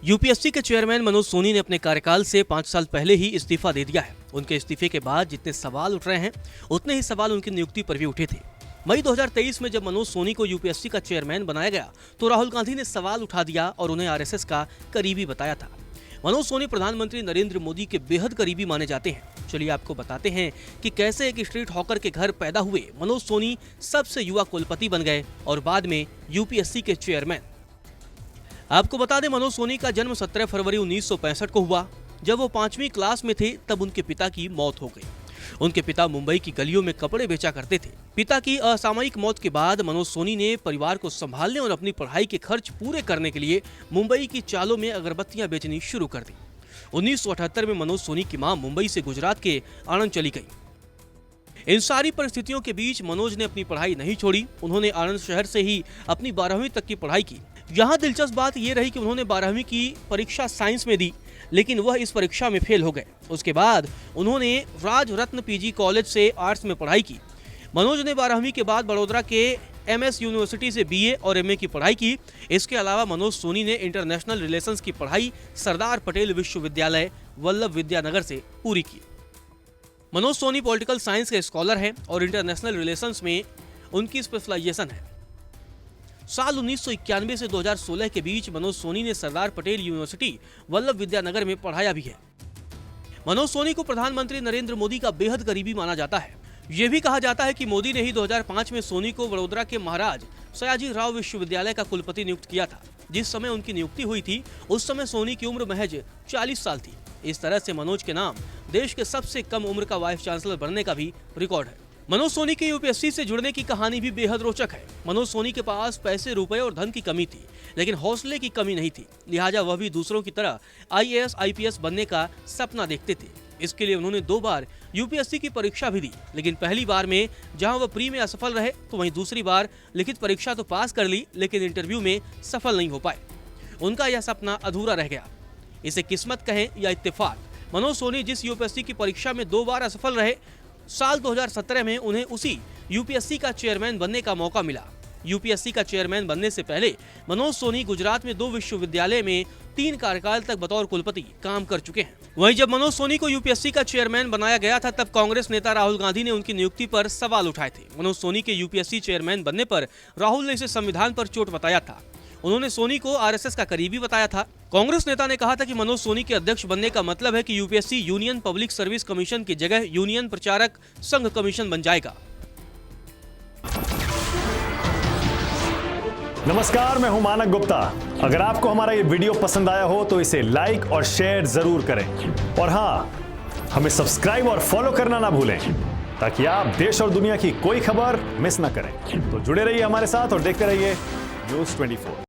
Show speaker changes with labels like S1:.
S1: UPSC के chairman Manoj Soni ने अपने कार्यकाल से 5 साल पहले ही इस्तीफा दे दिया है। उनके इस्तीफे के बाद जितने सवाल उठ रहे हैं उतने ही सवाल उनकी नियुक्ति पर भी उठे थे। मई 2023 में जब मनोज सोनी को यूपीएससी का चेयरमैन बनाया गया तो राहुल गांधी ने सवाल उठा दिया और उन्हें आरएसएस का करीबी बताया था। मनोज सोनी प्रधानमंत्री नरेंद्र मोदी के बेहद करीबी माने जाते हैं। चलिए आपको बताते हैं कि कैसे एक स्ट्रीट हॉकर के घर पैदा हुए मनोज सोनी सबसे युवा कुलपति बन गए और बाद में यूपीएससी के चेयरमैन। आपको बता दें, मनोज सोनी का जन्म 17 फरवरी 1965 को हुआ। जब वो 5वीं क्लास में थे तब उनके पिता की मौत हो गई। उनके पिता मुंबई की गलियों में कपड़े बेचा करते थे। पिता की असामयिक मौत के बाद मनोज सोनी ने परिवार को संभालने और अपनी पढ़ाई के खर्च पूरे करने के लिए मुंबई की चालों में अगरबत्तियां बेचनी शुरू कर दी। 1978 में मनोज सोनी की मां मुंबई से गुजरात के आणंद चली गई। इन सारी परिस्थितियों के बीच मनोज ने अपनी पढ़ाई नहीं छोड़ी। उन्होंने आणंद शहर से ही अपनी 12वीं तक की पढ़ाई की। यहाँ दिलचस्प बात यह रही कि उन्होंने 12वीं की परीक्षा साइंस में दी, लेकिन वह इस परीक्षा में फेल हो गए। उसके बाद उन्होंने राज रत्न पीजी कॉलेज से आर्ट्स में पढ़ाई की। मनोज ने 12वीं के बाद बड़ौदा के एमएस यूनिवर्सिटी से बीए और एमए की पढ़ाई की। इसके अलावा मनोज सोनी ने इंटरनेशनल रिलेशंस की पढ़ाई सरदार पटेल विश्वविद्यालय वल्लभ विद्यानगर से पूरी की। मनोज सोनी पॉलिटिकल साइंस के स्कॉलर हैं और इंटरनेशनल रिलेशंस में उनकी स्पेशलाइजेशन है। साल 1991 से 2016 के बीच मनोज सोनी ने सरदार पटेल यूनिवर्सिटी वल्लभ विद्यानगर में पढ़ाया भी है। मनोज सोनी को प्रधानमंत्री नरेंद्र मोदी का बेहद करीबी माना जाता है। यह भी कहा जाता है कि मोदी ने ही 2005 में सोनी को वडोदरा के महाराज सयाजी राव विश्वविद्यालय का कुलपति नियुक्त किया था। जिस समय उनकी नियुक्ति हुई थी उस समय सोनी की उम्र महज 40 साल थी। इस तरह से मनोज के नाम देश के सबसे कम उम्र का वाइस चांसलर बनने का भी रिकॉर्ड है। मनोज सोनी के यूपीएससी से जुड़ने की कहानी भी बेहद रोचक है। मनोज सोनी के पास पैसे, रुपए और धन की कमी थी, लेकिन हौसले की कमी नहीं थी। लिहाजा वह भी दूसरों की तरह आईएएस, आईपीएस बनने का सपना देखते थे। इसके लिए उन्होंने 2 बार यूपीएससी की परीक्षा भी दी, लेकिन पहली बार में जहां वह प्री में असफल रहे तो वहीं दूसरी बार लिखित परीक्षा तो पास कर ली, लेकिन इंटरव्यू में सफल नहीं हो पाए। उनका यह सपना अधूरा रह गया। इसे किस्मत कहें या इत्तेफाक, मनोज सोनी जिस यूपीएससी की परीक्षा में 2 बार असफल रहे, साल 2017 में उन्हें उसी यूपीएससी का चेयरमैन बनने का मौका मिला। यूपीएससी का चेयरमैन बनने से पहले मनोज सोनी गुजरात में 2 विश्वविद्यालय में 3 कार्यकाल तक बतौर कुलपति काम कर चुके हैं। वहीं जब मनोज सोनी को यूपीएससी का चेयरमैन बनाया गया था तब कांग्रेस नेता राहुल गांधी ने उनकी नियुक्ति पर सवाल उठाए थे। मनोज सोनी के यूपीएससी चेयरमैन बनने पर राहुल ने इसे संविधान पर चोट बताया था। उन्होंने सोनी को आरएसएस का करीबी बताया था। कांग्रेस नेता ने कहा था कि मनोज सोनी के अध्यक्ष बनने का मतलब है कि UPSC union public service commission की जगह यूनियन प्रचारक संघ कमीशन बन जाएगा।
S2: नमस्कार, मैं हूं मानक गुप्ता। अगर आपको हमारा ये वीडियो पसंद आया हो तो इसे लाइक और शेयर जरूर करें और हाँ, हमें सब्सक्राइब और फॉलो करना ना भूलें ताकि आप देश और दुनिया की कोई खबर मिस ना करें। तो जुड़े रहिए हमारे साथ और देखते रहिए न्यूज़ 24।